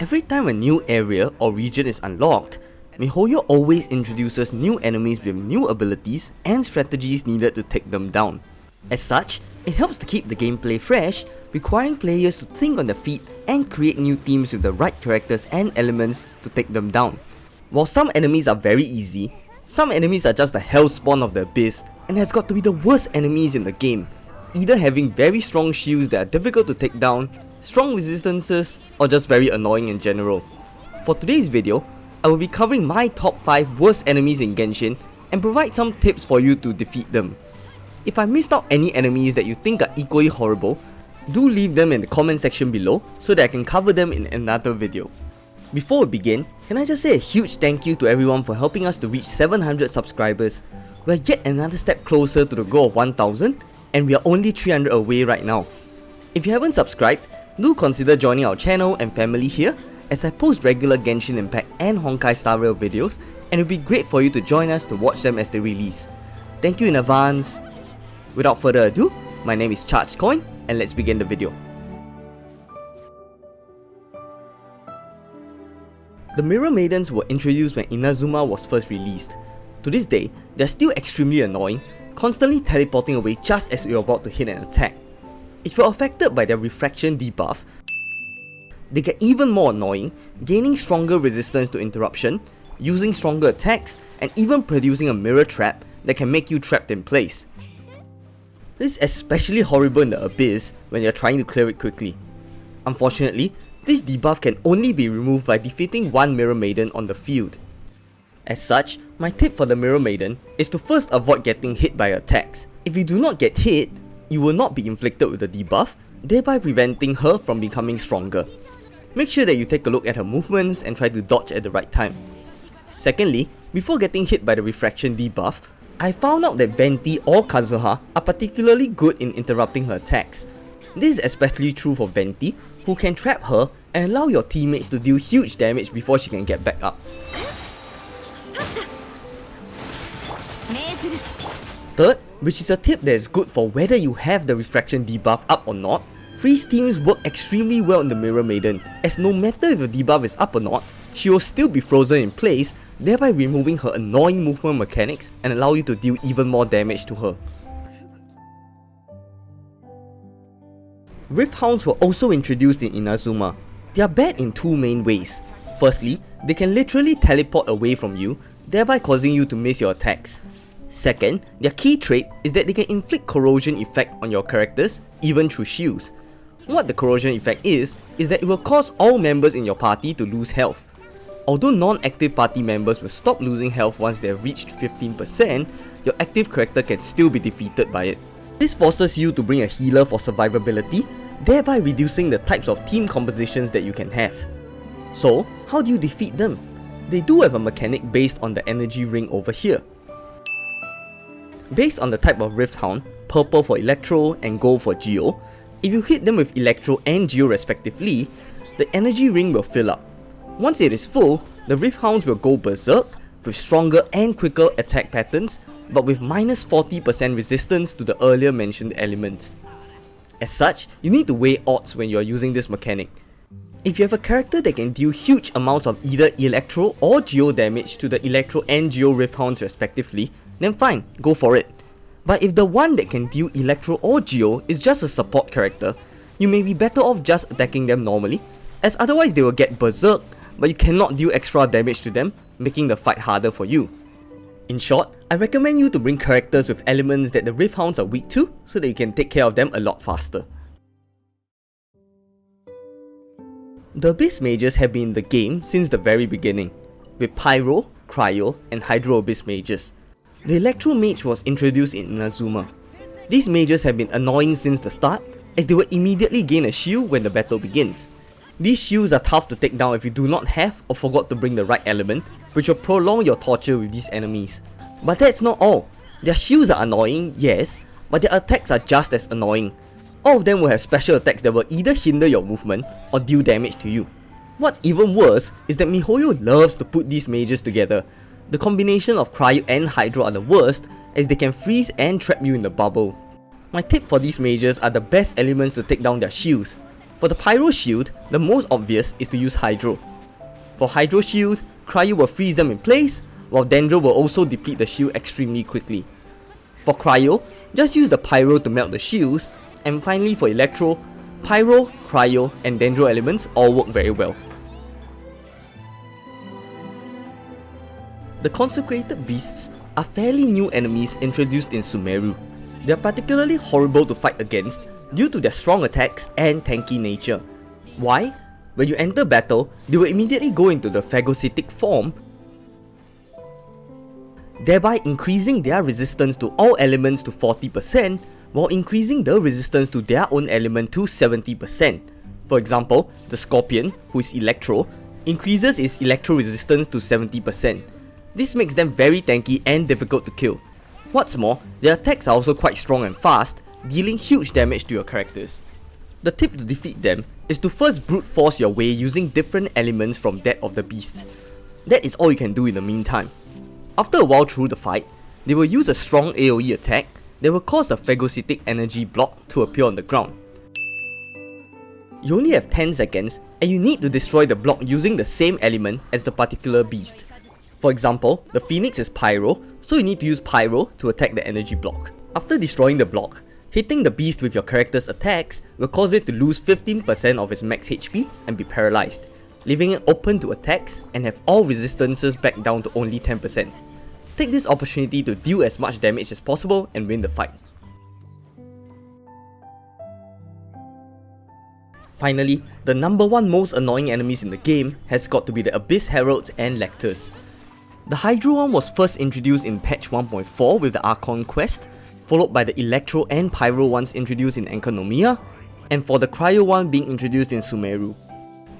Every time a new area or region is unlocked, MiHoYo always introduces new enemies with new abilities and strategies needed to take them down. As such, it helps to keep the gameplay fresh, requiring players to think on their feet and create new teams with the right characters and elements to take them down. While some enemies are very easy, some enemies are just the hellspawn of the abyss and has got to be the worst enemies in the game, either having very strong shields that are difficult to take down, strong resistances, or just very annoying in general. For today's video, I will be covering my top 5 worst enemies in Genshin and provide some tips for you to defeat them. If I missed out any enemies that you think are equally horrible, do leave them in the comment section below so that I can cover them in another video. Before we begin, can I just say a huge thank you to everyone for helping us to reach 700 subscribers. We are yet another step closer to the goal of 1000 and we are only 300 away right now. If you haven't subscribed, do consider joining our channel and family here as I post regular Genshin Impact and Honkai Star Rail videos, and it would be great for you to join us to watch them as they release. Thank you in advance. Without further ado, my name is Charged Coin and let's begin the video. The Mirror Maidens were introduced when Inazuma was first released. To this day, they are still extremely annoying, constantly teleporting away just as you're about to hit an attack. If you're affected by their refraction debuff, they get even more annoying, gaining stronger resistance to interruption, using stronger attacks, and even producing a mirror trap that can make you trapped in place. This is especially horrible in the Abyss when you're trying to clear it quickly. Unfortunately, this debuff can only be removed by defeating one Mirror Maiden on the field. As such, my tip for the Mirror Maiden is to first avoid getting hit by attacks. If you do not get hit, you will not be inflicted with the debuff, thereby preventing her from becoming stronger. Make sure that you take a look at her movements and try to dodge at the right time. Secondly, before getting hit by the refraction debuff, I found out that Venti or Kazuha are particularly good in interrupting her attacks. This is especially true for Venti, who can trap her and allow your teammates to deal huge damage before she can get back up. Third, which is a tip that is good for whether you have the refraction debuff up or not, freeze teams work extremely well in the Mirror Maiden, as no matter if the debuff is up or not, she will still be frozen in place, thereby removing her annoying movement mechanics and allow you to deal even more damage to her. Rifthounds were also introduced in Inazuma. They are bad in two main ways. Firstly, they can literally teleport away from you, thereby causing you to miss your attacks. Second, their key trait is that they can inflict corrosion effect on your characters, even through shields. What the corrosion effect is that it will cause all members in your party to lose health. Although non-active party members will stop losing health once they have reached 15%, your active character can still be defeated by it. This forces you to bring a healer for survivability, thereby reducing the types of team compositions that you can have. So, how do you defeat them? They do have a mechanic based on the energy ring over here. Based on the type of Rifthound, purple for Electro and gold for Geo, if you hit them with Electro and Geo respectively, the energy ring will fill up. Once it is full, the Rifthounds will go berserk with stronger and quicker attack patterns, but with minus 40% resistance to the earlier mentioned elements. As such, you need to weigh odds when you are using this mechanic. If you have a character that can deal huge amounts of either Electro or Geo damage to the Electro and Geo Rifthounds respectively, then fine, go for it. But if the one that can deal Electro or Geo is just a support character, you may be better off just attacking them normally, as otherwise they will get berserk, but you cannot deal extra damage to them, making the fight harder for you. In short, I recommend you to bring characters with elements that the Rifthounds are weak to, so that you can take care of them a lot faster. The Abyss Mages have been in the game since the very beginning, with Pyro, Cryo, and Hydro Abyss Mages. The Electro Mage was introduced in Inazuma. These mages have been annoying since the start, as they will immediately gain a shield when the battle begins. These shields are tough to take down if you do not have or forgot to bring the right element, which will prolong your torture with these enemies. But that's not all. Their shields are annoying, yes, but their attacks are just as annoying. All of them will have special attacks that will either hinder your movement or deal damage to you. What's even worse is that MiHoYo loves to put these mages together. The combination of Cryo and Hydro are the worst, as they can freeze and trap you in the bubble. My tip for these mages are the best elements to take down their shields. For the Pyro shield, the most obvious is to use Hydro. For Hydro shield, Cryo will freeze them in place, while Dendro will also deplete the shield extremely quickly. For Cryo, just use the Pyro to melt the shields, and finally for Electro, Pyro, Cryo and Dendro elements all work very well. The Consecrated Beasts are fairly new enemies introduced in Sumeru. They are particularly horrible to fight against due to their strong attacks and tanky nature. Why? When you enter battle, they will immediately go into the phagocytic form, thereby increasing their resistance to all elements to 40%, while increasing the resistance to their own element to 70%. For example, the Scorpion, who is Electro, increases its Electro resistance to 70%. This makes them very tanky and difficult to kill. What's more, their attacks are also quite strong and fast, dealing huge damage to your characters. The tip to defeat them is to first brute force your way using different elements from that of the beasts. That is all you can do in the meantime. After a while through the fight, they will use a strong AoE attack that will cause a phagocytic energy block to appear on the ground. You only have 10 seconds and you need to destroy the block using the same element as the particular beast. For example, the Phoenix is Pyro, so you need to use Pyro to attack the energy block. After destroying the block, hitting the beast with your character's attacks will cause it to lose 15% of its max HP and be paralyzed, leaving it open to attacks and have all resistances back down to only 10%. Take this opportunity to deal as much damage as possible and win the fight. Finally, the number one most annoying enemies in the game has got to be the Abyss Heralds and Lectors. The Hydro one was first introduced in patch 1.4 with the Archon quest, followed by the Electro and Pyro ones introduced in Enkanomiya, and for the Cryo one being introduced in Sumeru.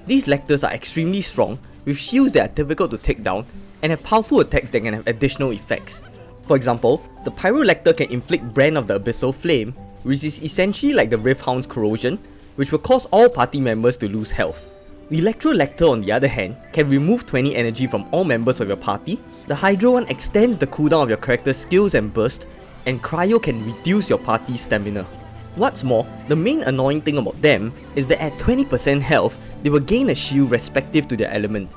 These Lectors are extremely strong, with shields that are difficult to take down, and have powerful attacks that can have additional effects. For example, the Pyro Lector can inflict Brand of the Abyssal Flame, which is essentially like the Rifthounds Corrosion, which will cause all party members to lose health. The Electro Lector on the other hand can remove 20 energy from all members of your party, the Hydro one extends the cooldown of your character's skills and burst, and Cryo can reduce your party's stamina. What's more, the main annoying thing about them is that at 20% health, they will gain a shield respective to their element.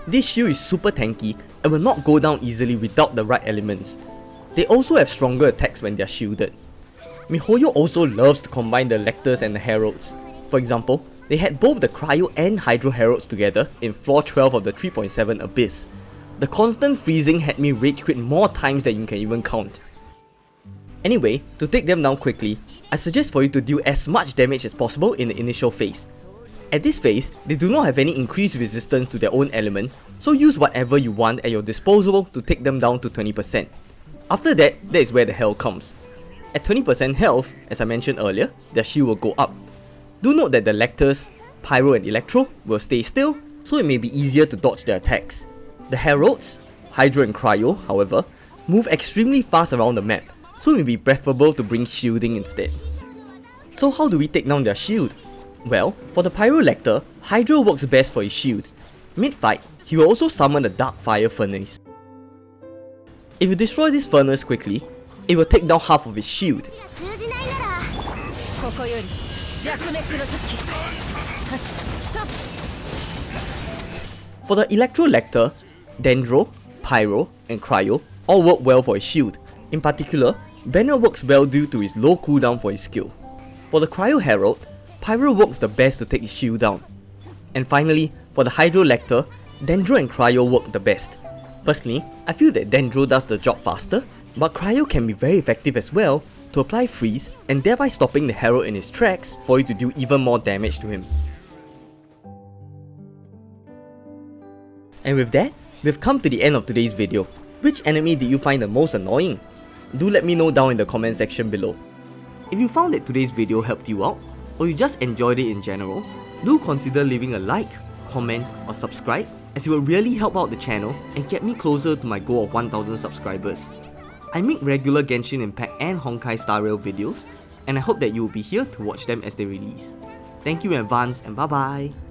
This shield is super tanky and will not go down easily without the right elements. They also have stronger attacks when they are shielded. MiHoYo also loves to combine the Lectors and the Heralds. For example, they had both the Cryo and Hydro Heralds together in floor 12 of the 3.7 Abyss. The constant freezing had me rage quit more times than you can even count. Anyway, to take them down quickly, I suggest for you to deal as much damage as possible in the initial phase. At this phase, they do not have any increased resistance to their own element, so use whatever you want at your disposal to take them down to 20%. After that is where the hell comes. At 20% health, as I mentioned earlier, their shield will go up. Do note that the Lectors, Pyro and Electro will stay still, so it may be easier to dodge their attacks. The Heralds, Hydro and Cryo, however, move extremely fast around the map, so it may be preferable to bring shielding instead. So how do we take down their shield? Well, for the Pyro Lector, Hydro works best for his shield. Mid-fight, he will also summon the Dark Fire Furnace. If you destroy this furnace quickly, it will take down half of his shield. For the Electro Lector, Dendro, Pyro and Cryo all work well for his shield. In particular, Banner works well due to his low cooldown for his skill. For the Cryo Herald, Pyro works the best to take his shield down. And finally, for the Hydro Lector, Dendro and Cryo work the best. Personally, I feel that Dendro does the job faster, but Cryo can be very effective as well to apply freeze and thereby stopping the Herald in his tracks for you to do even more damage to him. And with that, we've come to the end of today's video. Which enemy did you find the most annoying? Do let me know down in the comment section below. If you found that today's video helped you out, or you just enjoyed it in general, do consider leaving a like, comment or subscribe, as it will really help out the channel and get me closer to my goal of 1000 subscribers. I make regular Genshin Impact and Honkai Star Rail videos, and I hope that you will be here to watch them as they release. Thank you in advance and bye bye!